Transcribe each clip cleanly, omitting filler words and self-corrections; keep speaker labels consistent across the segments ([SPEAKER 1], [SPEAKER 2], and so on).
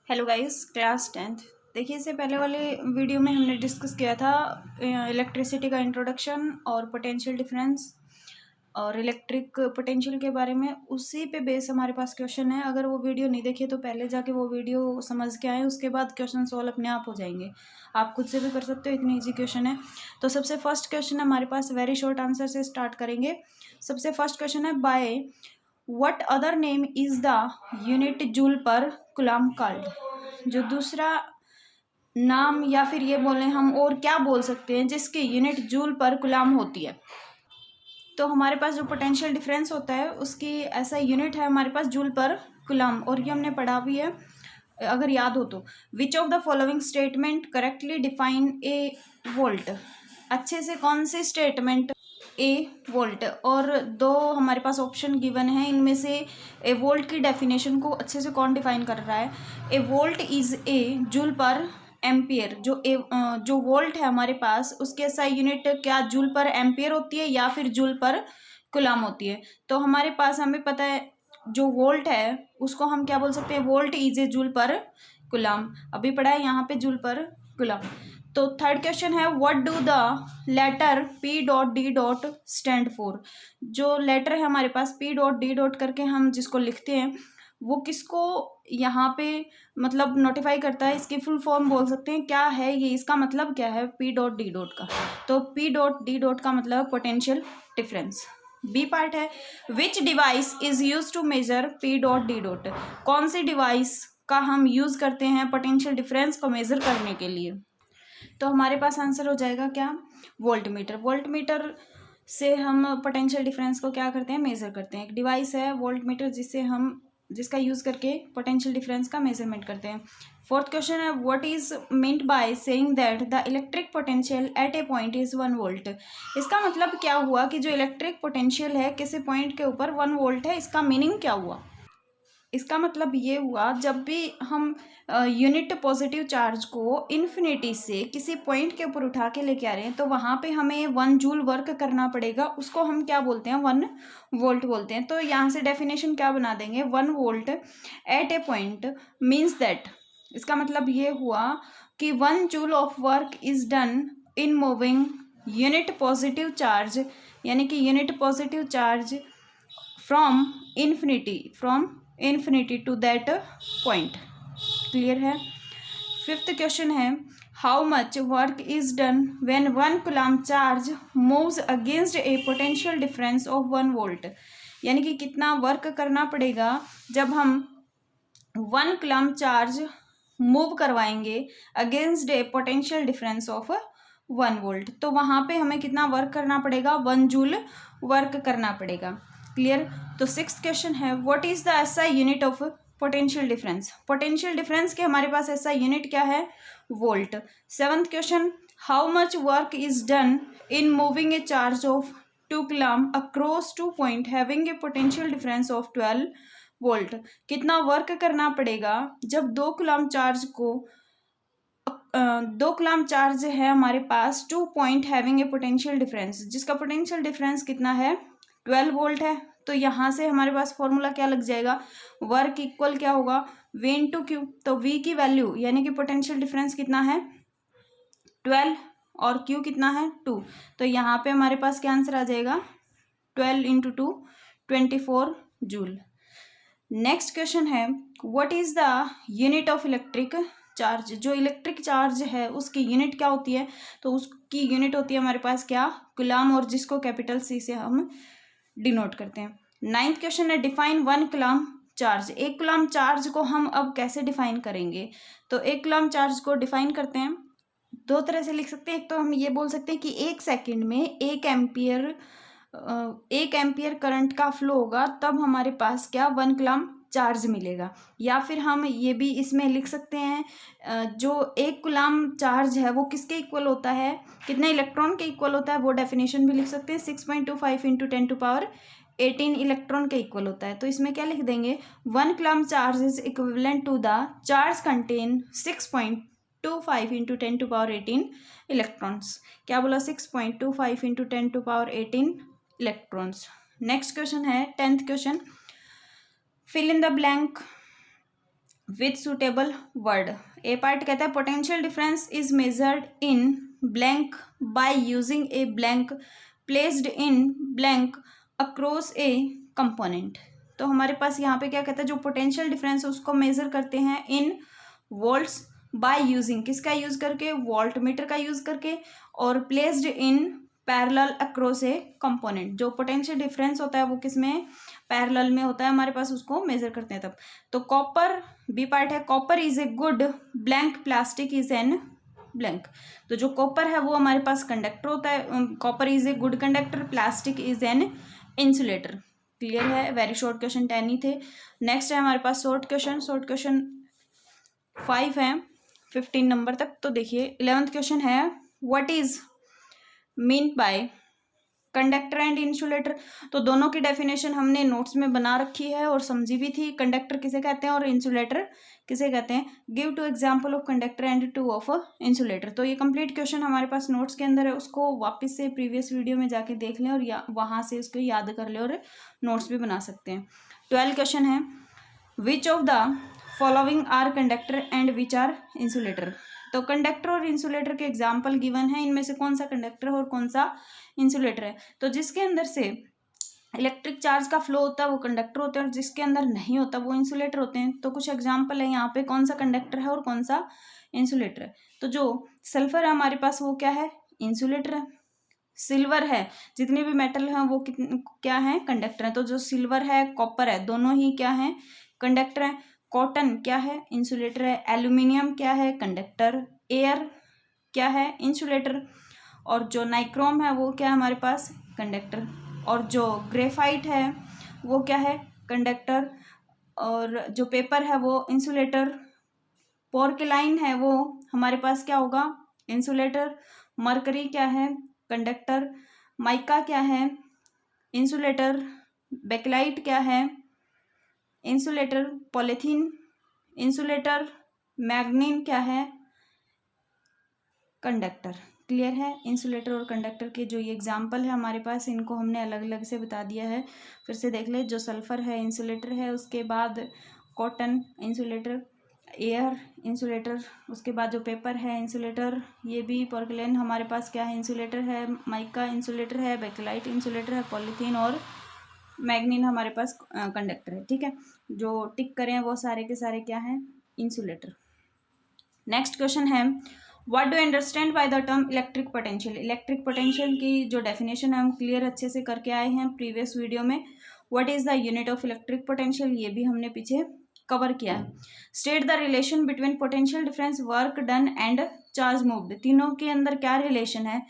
[SPEAKER 1] Hello guys, class 10th। देखिए, इससे पहले वाले वीडियो में हमने डिस्कस किया था इलेक्ट्रिसिटी का इंट्रोडक्शन और पोटेंशियल डिफरेंस और इलेक्ट्रिक पोटेंशियल के बारे में। उसी पे बेस हमारे पास क्वेश्चन है। अगर वो वीडियो नहीं देखिए तो पहले जाके वो वीडियो समझ के आए, उसके बाद क्वेश्चन सॉल्व अपने आप हो जाएंगे। आप खुद से भी कर सकते हो, इतनी ईजी क्वेश्चन है। तो सबसे फर्स्ट क्वेश्चन हमारे पास वेरी शॉर्ट आंसर से स्टार्ट करेंगे। सबसे फर्स्ट क्वेश्चन है, by what other name is the unit joule per coulomb called. जो दूसरा नाम या फिर ये बोलें हम और क्या बोल सकते हैं जिसकी यूनिट जूल पर कूलम होती है। तो हमारे पास जो पोटेंशियल डिफरेंस होता है उसकी ऐसा यूनिट है हमारे पास जूल पर कूलम, और ये हमने पढ़ा भी है अगर याद हो तो। विच of the following statement correctly define a volt. अच्छे से कौन सी स्टेटमेंट ए वोल्ट, और दो हमारे पास ऑप्शन गिवन है, इनमें से ए वोल्ट की डेफिनेशन को अच्छे से कौन डिफाइन कर रहा है। A volt is a joule per ampere. जो वोल्ट है हमारे पास उसके एसआई यूनिट क्या जूल पर एम्पियर होती है या फिर जूल पर कूलम होती है। तो हमारे पास हमें पता है जो वोल्ट है उसको हम क्या बोल सकते हैं, volt is a joule per coulomb. अभी पढ़ा है यहाँ पे जूल पर कूलम। तो थर्ड क्वेश्चन है, what do the letter P dot D dot stand for. जो लेटर है हमारे पास पी डॉट डी डॉट करके हम जिसको लिखते हैं वो किसको यहाँ पे मतलब नोटिफाई करता है। इसकी फुल फॉर्म बोल सकते हैं क्या है ये, इसका मतलब क्या है पी डॉट डी डॉट का। तो पी डॉट डी डॉट का मतलब पोटेंशियल डिफरेंस। बी पार्ट है, which device is use to measure P dot D dot. कौन सी डिवाइस का हम यूज करते हैं पोटेंशियल डिफरेंस को मेजर करने के लिए। तो हमारे पास आंसर हो जाएगा क्या, वोल्टमीटर। वोल्टमीटर से हम पोटेंशियल डिफरेंस को क्या करते हैं, मेजर करते हैं। एक डिवाइस है वोल्टमीटर जिसका यूज करके पोटेंशियल डिफरेंस का मेजरमेंट करते हैं। फोर्थ क्वेश्चन है, what is meant by saying that the electric potential at a point is 1 volt. इसका मतलब क्या हुआ कि जो इलेक्ट्रिक पोटेंशियल है किसी पॉइंट के ऊपर 1 वोल्ट है। इसका मीनिंग क्या हुआ, इसका मतलब ये हुआ जब भी हम यूनिट पॉजिटिव चार्ज को इन्फिनिटी से किसी पॉइंट के ऊपर उठा के लेके आ रहे हैं तो वहाँ पे हमें 1 जूल वर्क करना पड़ेगा। उसको हम क्या बोलते हैं, 1 वोल्ट बोलते हैं। तो यहाँ से डेफिनेशन क्या बना देंगे, 1 volt at a point means that, इसका मतलब ये हुआ कि 1 joule of work is done in moving unit positive charge, यानी कि unit positive charge from infinity to that point. Clear है। फिफ्थ क्वेश्चन है, how much work is done when 1 coulomb charge moves against a potential difference of 1 volt. यानी कि कितना work करना पड़ेगा जब हम 1 कूलम चार्ज मूव करवाएंगे against a potential difference of 1 volt. तो वहाँ पे हमें कितना वर्क करना पड़ेगा, 1 जूल वर्क करना पड़ेगा। क्लियर। तो सिक्स्थ क्वेश्चन है, what is the SI unit of potential difference. Potential difference के हमारे पास एसआई यूनिट क्या है, volt. Seventh question, how much work is done in moving a charge of 2 coulomb across 2 point having a potential difference of 12 volt. कितना work करना पड़ेगा जब 2 coulomb charge को 2 coulomb charge है हमारे पास 2 point having a potential difference, जिसका potential difference कितना है, 12 वोल्ट है। तो यहाँ से हमारे पास फॉर्मूला क्या लग जाएगा, वर्क इक्वल क्या होगा, V इंटू क्यू। तो V की वैल्यू यानी कि पोटेंशियल डिफरेंस कितना है 12 और Q कितना है 2। तो यहाँ पे हमारे पास क्या आंसर आ जाएगा, 12 इंटू 2 24 जूल। नेक्स्ट क्वेश्चन है, what is the unit of electric charge. जो इलेक्ट्रिक चार्ज है उसकी यूनिट क्या होती है, तो उसकी यूनिट होती है हमारे पास क्या, कूलम, और जिसको कैपिटल C से हम डिनोट करते हैं। नाइन्थ क्वेश्चन है, define 1 coulomb charge. 1 coulomb charge को हम अब कैसे डिफाइन करेंगे। तो 1 कूलम चार्ज को डिफाइन करते हैं, दो तरह से लिख सकते हैं। एक तो हम ये बोल सकते हैं कि 1 सेकेंड में 1 एम्पियर करंट का फ्लो होगा, तब हमारे पास क्या 1 कूलम चार्ज मिलेगा। या फिर हम ये भी इसमें लिख सकते हैं, जो 1 कूलम चार्ज है वो किसके इक्वल होता है, कितने इलेक्ट्रॉन के इक्वल होता है, वो डेफिनेशन भी लिख सकते हैं। 6.25 इंटू 10 टू पावर 18 इलेक्ट्रॉन के इक्वल होता है। तो इसमें क्या लिख देंगे, 1 coulomb charge is equivalent to the charge contain 6.25 into 10 to power 18 electrons. क्या बोला, 6.25 into 10 to power 18 electrons. Next question है 10th question, fill in the blank with suitable word. A part कहता है potential difference is measured in blank by using a blank placed in blank across A component. तो हमारे पास यहाँ पे क्या कहता है, जो पोटेंशियल डिफरेंस है उसको मेजर करते हैं इन वोल्ट्स बाय यूजिंग, किसका यूज करके, वोल्ट मीटर का यूज करके, और placed in parallel across A component. जो पोटेंशियल डिफरेंस होता है वो किसमें, पैरेलल में होता है हमारे पास, उसको मेजर करते हैं तब। तो कॉपर, बी पार्ट है, copper is a good blank plastic is an blank. तो जो कॉपर है वो हमारे पास कंडक्टर होता है, copper is a good conductor, plastic is an insulator. Clear है, वेरी शॉर्ट क्वेश्चन 10 ही थे। नेक्स्ट है हमारे पास शॉर्ट क्वेश्चन 5 है 15 नंबर तक। तो देखिए 11th क्वेश्चन है, what is mean by conductor and insulator. तो दोनों की डेफिनेशन हमने नोट्स में बना रखी है और समझी भी थी। कंडक्टर किसे कहते हैं और इंसुलेटर किसे कहते हैं। Give 2 example of conductor and 2 of insulator. तो ये कंप्लीट क्वेश्चन हमारे पास नोट्स के अंदर है, उसको वापस से प्रीवियस वीडियो में जाके देख लें और वहाँ से उसको याद कर लें और नोट्स भी बना सकते हैं। 12 क्वेश्चन है, which of the following are conductor and which are insulator. तो कंडक्टर और इंसुलेटर के एग्जाम्पल गिवन है, इनमें से कौन सा कंडक्टर और कौन सा इंसुलेटर है। तो जिसके अंदर से इलेक्ट्रिक चार्ज का फ्लो होता है वो कंडक्टर होते हैं और जिसके अंदर नहीं होता वो इंसुलेटर होते हैं। तो कुछ एग्जाम्पल है यहाँ पे, कौन सा कंडक्टर है और कौन सा इंसुलेटर है। तो जो सल्फर है हमारे पास वो क्या है, इंसुलेटर है। सिल्वर है, जितने भी मेटल हैं वो क्या है, कंडक्टर है। तो जो सिल्वर है, कॉपर है, दोनों ही क्या है, कंडक्टर है। कॉटन क्या है, इंसुलेटर है। एल्यूमिनियम क्या है, कंडक्टर। एयर क्या है, इंसुलेटर। और जो नाइक्रोम है वो क्या है हमारे पास, कंडक्टर। और जो ग्रेफाइट है वो क्या है, कंडक्टर। और जो पेपर है वो इंसुलेटर। पोर्क्लाइन है वो हमारे पास क्या होगा, इंसुलेटर। मरकरी क्या है, कंडक्टर। माइका क्या है, इंसुलेटर। बेकलाइट क्या है, इंसुलेटर। Polythene insulator. मैग्नीन क्या है, कंडक्टर। क्लियर है, इंसुलेटर और कंडक्टर के जो ये एग्जाम्पल है हमारे पास, इनको हमने अलग अलग से बता दिया है। फिर से देख ले, जो सल्फर है इंसुलेटर है, उसके बाद कॉटन इंसुलेटर, एयर इंसुलेटर, उसके बाद जो पेपर है इंसुलेटर, ये भी पोर्क्लेन हमारे पास क्या है, इंसुलेटर है। माइका इंसुलेटर है। बेकलाइट इंसुलेटर है। पॉलीथीन और मैग्नीन हमारे पास कंडक्टर है। ठीक है, जो टिक करें वो सारे के सारे क्या हैं, इंसुलेटर। नेक्स्ट क्वेश्चन है, what do understand by the term electric potential. Electric potential की जो डेफिनेशन है हम क्लियर अच्छे से करके आए हैं प्रीवियस वीडियो में। What is the unit of electric potential, ये भी हमने पीछे कवर किया है। State the relation between potential difference, work done and charge moved. तीनों के अंदर क्या रिलेशन है,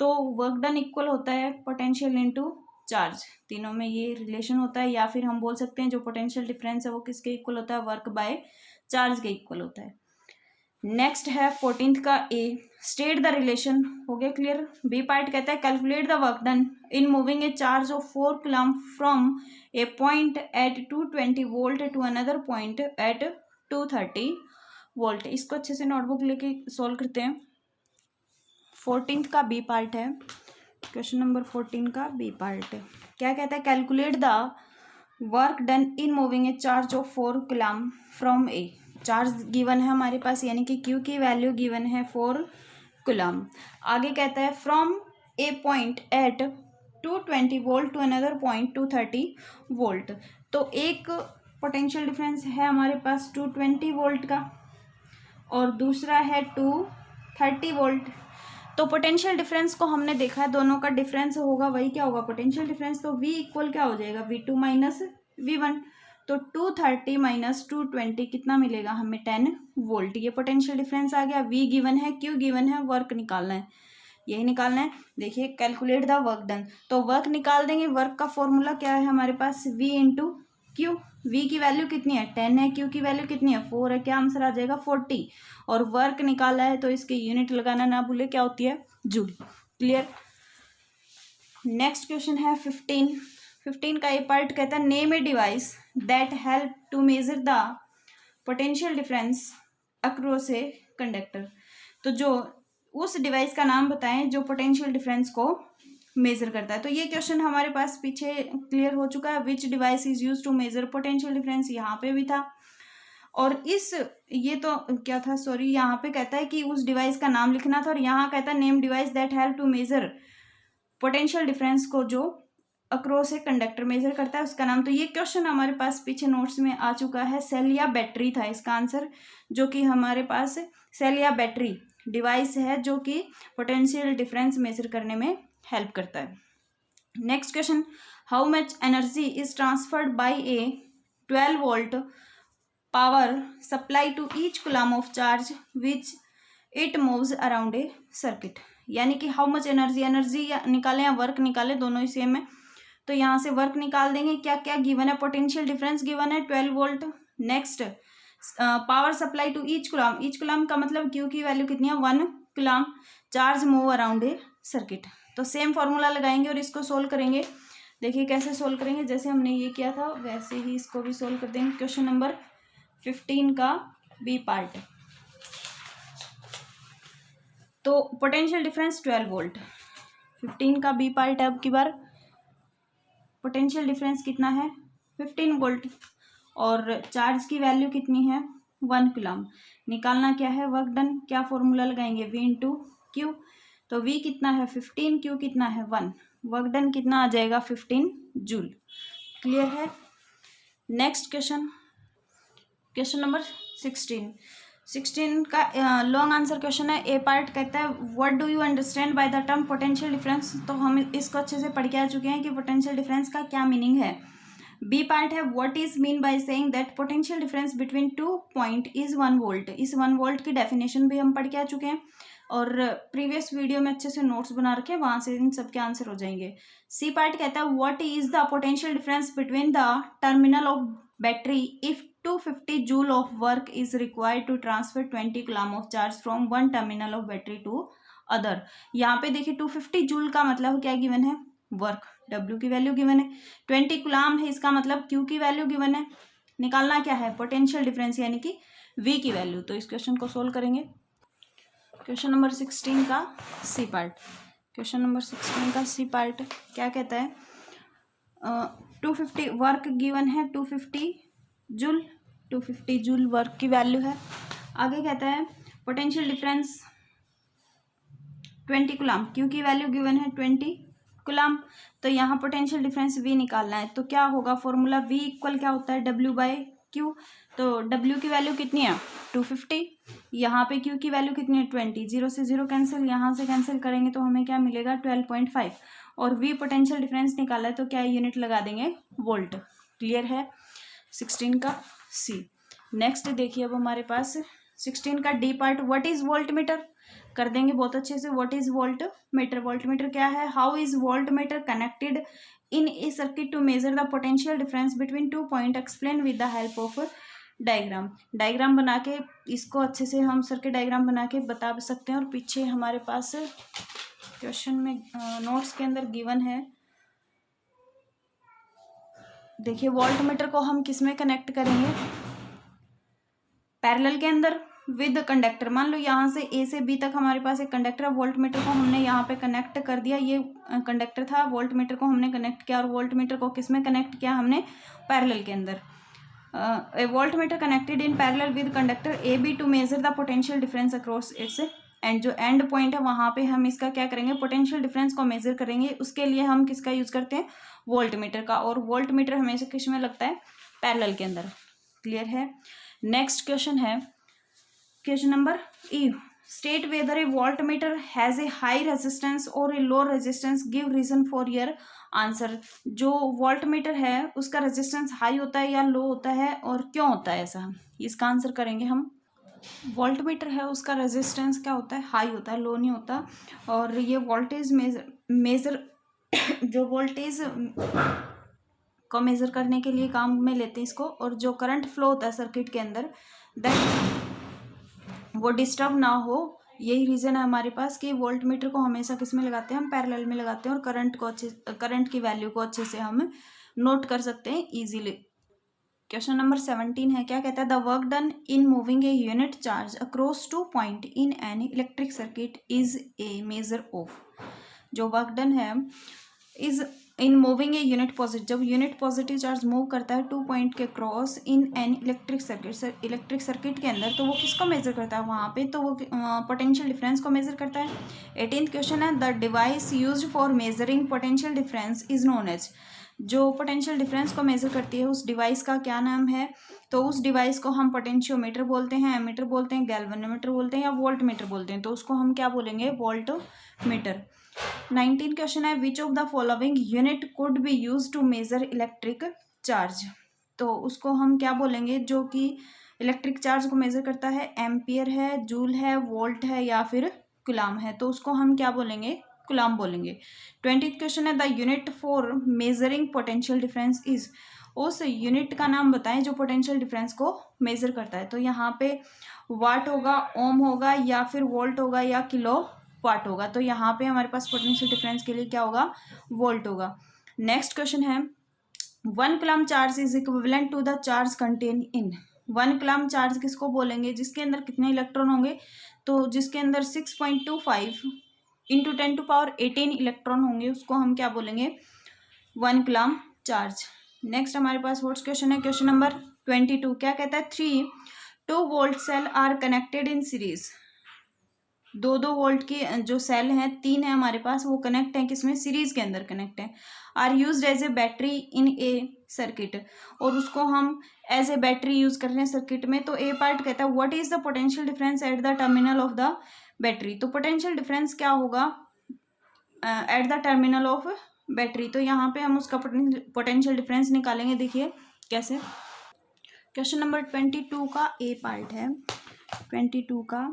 [SPEAKER 1] तो वर्क डन इक्वल होता है पोटेंशियल इनटू चार्ज। तीनों में ये रिलेशन होता है, या फिर हम बोल सकते हैं जो पोटेंशियल डिफरेंस है वो किसके इक्वल होता है, वर्क बाय चार्ज के इक्वल होता है। नेक्स्ट है 14th का ए, स्टेट द रिलेशन। हो गया क्लियर। बी पार्ट कहता है, calculate the work done in moving a charge of 4 coulomb from a point at 220 volt to another point at 230 volt. इसको अच्छे से नोटबुक लेके सॉल्व करते हैं। 14th का बी पार्ट है, क्वेश्चन नंबर 14 का बी पार्ट क्या कहता है, calculate the work done in moving a charge of 4 coulomb from A. Charge given है हमारे पास, यानी कि क्यू की वैल्यू गिवन है 4 कूलम। आगे कहता है from a point at 220 volt to another point 230 volt. तो एक पोटेंशियल डिफरेंस है हमारे पास 220 वोल्ट का और दूसरा है 230 वोल्ट। तो पोटेंशियल डिफरेंस को हमने देखा है, दोनों का डिफरेंस होगा वही क्या होगा, पोटेंशियल डिफरेंस। तो V इक्वल क्या हो जाएगा, V2 माइनस V1। तो 230 माइनस 220 कितना मिलेगा हमें, 10 वोल्ट। ये पोटेंशियल डिफरेंस आ गया। V गिवन है, Q गिवन है, वर्क निकालना है, यही निकालना है। देखिए कैलकुलेट द वर्क डन, तो वर्क निकाल देंगे। वर्क का फॉर्मूला क्या है हमारे पास, V इंटू क्यू। V की वैल्यू कितनी है, 10 है। Q की वैल्यू कितनी है, 4 है। क्या आंसर आ जाएगा, 40। और वर्क निकाला है तो इसके यूनिट लगाना ना भूले, क्या होती है, जूल। क्लियर। नेक्स्ट क्वेश्चन है 15 का ए पार्ट कहता है, name a device that help to measure the potential difference across a conductor. तो जो उस डिवाइस का नाम बताएं जो पोटेंशियल डिफरेंस को मेजर करता है। तो ये क्वेश्चन हमारे पास पीछे क्लियर हो चुका है। Which device is use to measure potential difference, यहाँ पे भी था। और इस ये तो क्या था, सॉरी, यहाँ पे कहता है कि उस डिवाइस का नाम लिखना था, और यहाँ कहता है name device that help to measure potential difference को जो अक्रॉस एक कंडक्टर मेजर करता है उसका नाम। तो ये क्वेश्चन हमारे पास पीछे नोट्स में आ चुका है, सेल या बैटरी था इसका आंसर, जो कि हमारे पास सेल या बैटरी डिवाइस है जो कि पोटेंशियल डिफरेंस मेजर करने में हेल्प करता है। Next question, how much energy is transferred by a 12 volt power supply to each coulomb of charge which it moves around a circuit. यानी कि हाउ मच एनर्जी निकालें या वर्क निकालें, दोनों ही सेम है। तो यहाँ से वर्क निकाल देंगे, क्या क्या गिवन है, पोटेंशियल डिफरेंस गिवन है 12 volt. Next power supply to each coulomb, each coulomb का मतलब क्यू की वैल्यू कितनी है 1 coulomb, charge move around a circuit. तो सेम फॉर्मूला लगाएंगे और इसको सोल्व करेंगे। देखिए कैसे सोल्व करेंगे, जैसे हमने ये किया था वैसे ही इसको भी सोल्व कर देंगे। क्वेश्चन नंबर 15 का बी पार्ट। तो पोटेंशियल डिफरेंस 12 वोल्ट, 15 का बी पार्ट है। अब की बार पोटेंशियल डिफरेंस कितना है 15 वोल्ट, और चार्ज की वैल्यू कितनी है 1 कूलम। निकालना क्या है, वर्क डन, क्या फॉर्मूला लगाएंगे, V इंटू क्यू। तो V कितना है 15, Q कितना है 1, वर्क डन कितना आ जाएगा 15 जूल। क्लियर है। नेक्स्ट क्वेश्चन, क्वेश्चन नंबर 16 का लॉन्ग आंसर क्वेश्चन है। ए पार्ट कहता है what do you understand by the term potential difference. तो हम इसको अच्छे से पढ़ के आ चुके हैं कि पोटेंशियल डिफरेंस का क्या मीनिंग है। बी पार्ट है what is mean by saying that potential difference between 2 point is 1 volt. इस 1 वोल्ट की डेफिनेशन भी हम पढ़ के आ चुके हैं, और प्रीवियस वीडियो में अच्छे से नोट्स बना रखे हैं, वहां से इन सब के आंसर हो जाएंगे। सी पार्ट कहता है what is the potential difference between the terminal of battery if 250 joule of work is required to transfer 20 coulomb of charge from one terminal of battery to other. यहाँ पे देखिए 250 जूल का मतलब क्या गिवन है, work, W की value given है, 20 coulomb है इसका मतलब Q की वैल्यू गिवन है। निकालना क्या है, पोटेंशियल डिफरेंस यानी कि V की वैल्यू। तो इस क्वेश्चन को सोल्व करेंगे। क्वेश्चन नंबर 16 का सी पार्ट, क्वेश्चन नंबर 16 का सी पार्ट क्या कहता है, 250 वर्क गिवन है 250 जूल, 250 जूल वर्क की वैल्यू है। आगे कहता है पोटेंशियल डिफरेंस 20 कूलम, क्यू की वैल्यू गिवन है 20 कूलम। तो यहाँ पोटेंशियल डिफरेंस V निकालना है। तो क्या होगा फॉर्मूला, V इक्वल क्या होता है W बाय Q। तो W की वैल्यू कितनी है 250, यहाँ पे Q की वैल्यू कितनी है 20, 0 से 0 कैंसिल, यहाँ से कैंसिल करेंगे तो हमें क्या मिलेगा 12.5, और V पोटेंशियल डिफरेंस निकाला है तो क्या यूनिट लगा देंगे वोल्ट। क्लियर है 16 का C। नेक्स्ट देखिए अब हमारे पास 16 का D part, what is voltmeter, कर देंगे बहुत अच्छे से। What is voltmeter, voltmeter क्या है, how is voltmeter connected in a circuit to measure the potential difference between 2 point, explain with the help of diagram. Diagram बना के इसको अच्छे से हम सर्किट डायग्राम बना के बता सकते हैं। और पीछे हमारे पास क्वेश्चन में नोट्स के अंदर गिवन है, देखिए वोल्ट मीटर को हम किस में कनेक्ट करेंगे, पैरेलल के अंदर विद कंडक्टर। मान लो यहाँ से A से B तक हमारे पास एक कंडक्टर है, वोल्ट मीटर को हमने यहाँ पे कनेक्ट कर दिया, ये कंडक्टर था, वोल्ट मीटर को हमने कनेक्ट किया, और वोल्ट मीटर को किस में कनेक्ट किया हमने, पैरेलल के अंदर। Voltmeter connected in parallel with conductor AB to measure the potential difference across its end. जो एंड पॉइंट है वहाँ पे हम इसका क्या करेंगे, पोटेंशियल डिफरेंस को मेजर करेंगे। उसके लिए हम किसका यूज करते हैं, वोल्ट मीटर का, और वोल्ट मीटर हमेशा किस में लगता है, पैरेलल के अंदर। क्लियर है। नेक्स्ट क्वेश्चन है question number E, state whether a voltmeter has a high resistance और a low resistance, give reason for your answer. जो वोल्ट मीटर है उसका रेजिस्टेंस हाई होता है या लो होता है, और क्यों होता है ऐसा, इसका आंसर करेंगे हम। वोल्ट मीटर है उसका रेजिस्टेंस क्या होता है, हाई होता है, लो नहीं होता। और ये वोल्टेज मेजर जो वोल्टेज को मेजर करने के लिए काम में लेते हैं इसको, और जो करंट फ्लो होता है सर्किट के अंदर दैट वो डिस्टर्ब ना हो, यही रीज़न है हमारे पास कि वोल्ट मीटर को हमेशा किस में लगाते हैं, हम पैरेलल में लगाते हैं, और करंट की वैल्यू को अच्छे से हम नोट कर सकते हैं इजीली। क्वेश्चन नंबर 17 है, क्या कहता है, the work done in moving a unit charge across 2 point in an electric circuit is a measure of. जो वर्क डन है is in moving a unit positive, जब यूनिट पॉजिटिव चार्ज मूव करता है 2 point के cross in an electric circuit, electric circuit के अंदर, तो वो किसको मेजर करता है वहाँ पे, तो वो पोटेंशियल डिफरेंस को मेजर करता है। 18th क्वेश्चन है, the device used for measuring potential difference is known as, जो पोटेंशियल डिफरेंस को मेजर करती है उस डिवाइस का क्या नाम है, तो उस डिवाइस को हम पोटेंशियोमीटर बोलते हैं, एमीटर बोलते हैं, गैल्वेनोमीटर बोलते हैं या वोल्ट मीटर बोलते हैं, तो उसको हम क्या बोलेंगे, वोल्ट मीटर। 19 क्वेश्चन है, which of the following unit could be use to measure electric charge, तो उसको हम क्या बोलेंगे जो कि इलेक्ट्रिक चार्ज को मेजर करता है, एम्पियर है, जूल है, वोल्ट है या फिर कूलम है, तो उसको हम क्या बोलेंगे, कूलम बोलेंगे। 20th क्वेश्चन है, the unit for measuring potential difference is, उस यूनिट का नाम बताएं जो पोटेंशियल डिफरेंस को मेजर करता है, तो यहाँ पे वाट होगा, ओम होगा या फिर वोल्ट होगा या किलो वाट होगा, तो यहाँ पे हमारे पास पोटेंशियल डिफरेंस के लिए क्या होगा, वोल्ट होगा। नेक्स्ट क्वेश्चन है, 1 coulomb charge is equivalent to the charge contain in, 1 coulomb charge किसको बोलेंगे, जिसके अंदर कितने इलेक्ट्रॉन होंगे, तो जिसके अंदर 6.25 इंटू 10⁻18 इलेक्ट्रॉन होंगे उसको हम क्या बोलेंगे, 1 कूलम चार्ज। नेक्स्ट हमारे पास व्हाट्स क्वेश्चन है, क्वेश्चन नंबर 22, क्या कहता है, 2 volt cell are connected in series, 2 volt की जो सेल हैं 3 है हमारे पास, वो कनेक्ट है किसमें, सीरीज के अंदर कनेक्ट है, are used as a battery in a circuit, और उसको हम एज ए बैटरी यूज कर रहे हैं सर्किट में, तो ए पार्ट कहता है what is the potential difference at the terminal of the battery, तो पोटेंशियल डिफरेंस क्या होगा at the terminal of battery, तो यहाँ पे हम उसका पोटेंशियल डिफरेंस निकालेंगे, देखिए कैसे। क्वेश्चन नंबर 22 का ए पार्ट है, 22 का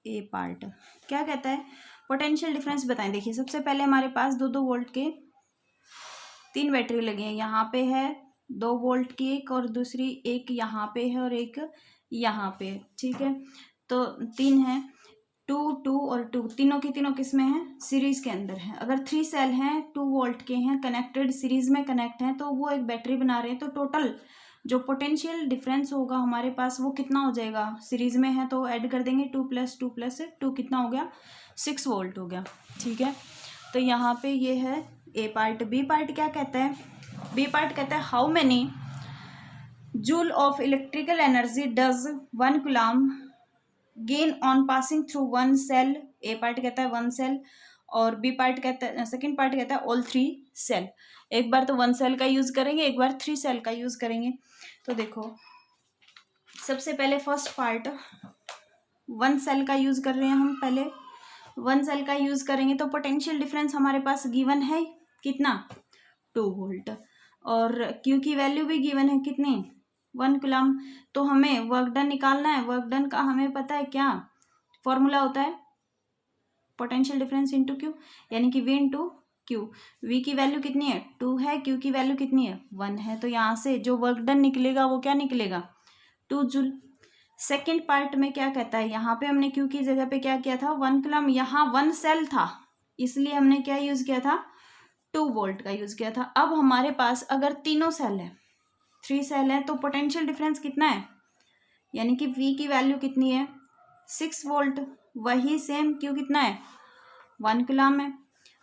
[SPEAKER 1] ए पार्ट क्या कहता है, पोटेंशियल डिफरेंस बताएं। देखिए सबसे पहले हमारे पास 2 वोल्ट के 3 बैटरी लगे हैं, यहाँ पे है 2 वोल्ट की एक और दूसरी एक यहाँ पे है और एक यहाँ पे, ठीक है, तो 3 है, 2 और 2, तीनों की तीनों किस में है, सीरीज के अंदर है। अगर 3 सेल हैं 2 वोल्ट के हैं, कनेक्टेड सीरीज में कनेक्ट हैं, तो वो एक बैटरी बना रहे हैं, तो टोटल जो पोटेंशियल डिफरेंस होगा हमारे पास वो कितना हो जाएगा, सीरीज में है तो ऐड कर देंगे 2 + 2 + 2 कितना हो गया, 6 वोल्ट हो गया, ठीक है। तो यहाँ पे ये है ए पार्ट। बी पार्ट क्या कहता है, बी पार्ट कहता है how many joule of electrical energy does 1 coulomb gain on passing through 1 cell, A part कहता है 1 सेल, और बी पार्ट कहता है, सेकंड पार्ट कहता है ऑल 3 सेल। एक बार तो 1 सेल का यूज करेंगे, एक बार 3 सेल का यूज करेंगे। तो देखो सबसे पहले फर्स्ट पार्ट 1 सेल का यूज कर रहे हैं हम, पहले 1 सेल का यूज करेंगे तो पोटेंशियल डिफरेंस हमारे पास गिवन है कितना, 2 वोल्ट, और क्यू की वैल्यू भी गिवन है कितनी, 1 कूलम, तो हमें वर्क डन निकालना है। वर्क डन का हमें पता है क्या फॉर्मूला होता है, पोटेंशियल डिफरेंस इंटू क्यू, यानी कि वी इंटू क्यू। वी की वैल्यू कितनी है, 2 है, क्यू की वैल्यू कितनी है, 1 है, तो यहाँ से जो वर्क डन निकलेगा वो क्या निकलेगा, 2 जूल। सेकेंड पार्ट में क्या कहता है, यहाँ पे हमने क्यू की जगह पे क्या किया था, 1 कूलम, यहाँ 1 सेल था इसलिए हमने क्या यूज किया था, 2 वोल्ट का यूज किया था। अब हमारे पास अगर तीनों सेल है, 3 सेल है, तो पोटेंशियल डिफरेंस कितना है, यानी कि वी की वैल्यू कितनी है, 6 वोल्ट, वही सेम क्यू कितना है, 1 कूलम है,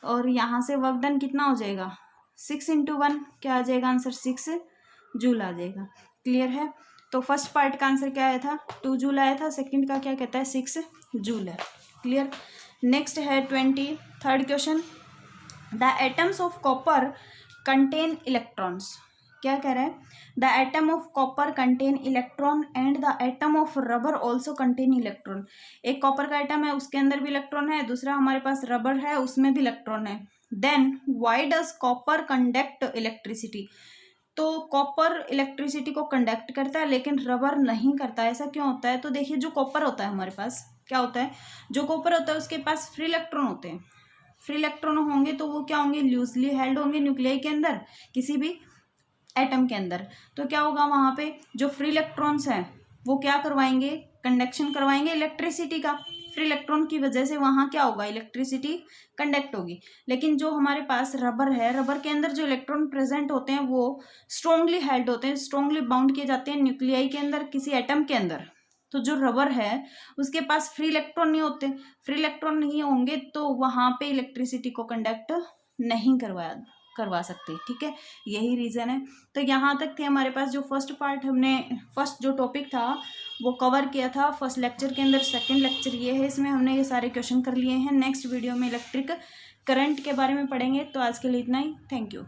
[SPEAKER 1] और यहाँ से वर्क डन कितना हो जाएगा, 6 × 1 क्या आ जाएगा आंसर, 6 जूल आ जाएगा। क्लियर है। तो फर्स्ट पार्ट का आंसर क्या आया था, 2 जूल आया था, सेकंड का क्या कहता है, 6 जूल है। क्लियर। नेक्स्ट है 23rd question, the atoms of copper contain electrons, क्या कह रहा है, the atom of copper contain electron and the atom of rubber also contain electron. एक कॉपर का एटम है उसके अंदर भी इलेक्ट्रॉन है, दूसरा हमारे पास रबर है उसमें भी इलेक्ट्रॉन है। Then why does copper conduct electricity, तो कॉपर इलेक्ट्रिसिटी को कंडक्ट करता है लेकिन रबर नहीं करता, ऐसा क्यों होता है। तो देखिए जो कॉपर होता है हमारे पास क्या होता है, जो कॉपर होता है उसके पास फ्री इलेक्ट्रॉन होते हैं, फ्री इलेक्ट्रॉन होंगे तो वो क्या होंगे, लूजली हेल्ड होंगे न्यूक्लियाई के अंदर, किसी भी एटम के अंदर। तो क्या होगा वहाँ पे जो फ्री इलेक्ट्रॉन्स हैं वो क्या करवाएंगे, कंडक्शन करवाएंगे इलेक्ट्रिसिटी का, फ्री इलेक्ट्रॉन की वजह से वहाँ क्या होगा, इलेक्ट्रिसिटी कंडक्ट होगी। लेकिन जो हमारे पास रबर है, रबर के अंदर जो इलेक्ट्रॉन प्रेजेंट होते हैं वो स्ट्रॉन्गली हेल्ड होते हैं, स्ट्रॉन्गली बाउंड किए जाते हैं न्यूक्लियाई के अंदर, किसी एटम के अंदर। तो जो रबर है उसके पास फ्री इलेक्ट्रॉन नहीं होते, फ्री इलेक्ट्रॉन नहीं होंगे तो वहाँ पे इलेक्ट्रिसिटी को कंडक्ट नहीं करवा सकते। ठीक है, यही रीज़न है। तो यहाँ तक थे हमारे पास जो फर्स्ट पार्ट, हमने फर्स्ट जो टॉपिक था वो कवर किया था फर्स्ट लेक्चर के अंदर। सेकंड लेक्चर ये है, इसमें हमने ये सारे क्वेश्चन कर लिए हैं। नेक्स्ट वीडियो में इलेक्ट्रिक करंट के बारे में पढ़ेंगे। तो आज के लिए इतना ही। Thank you.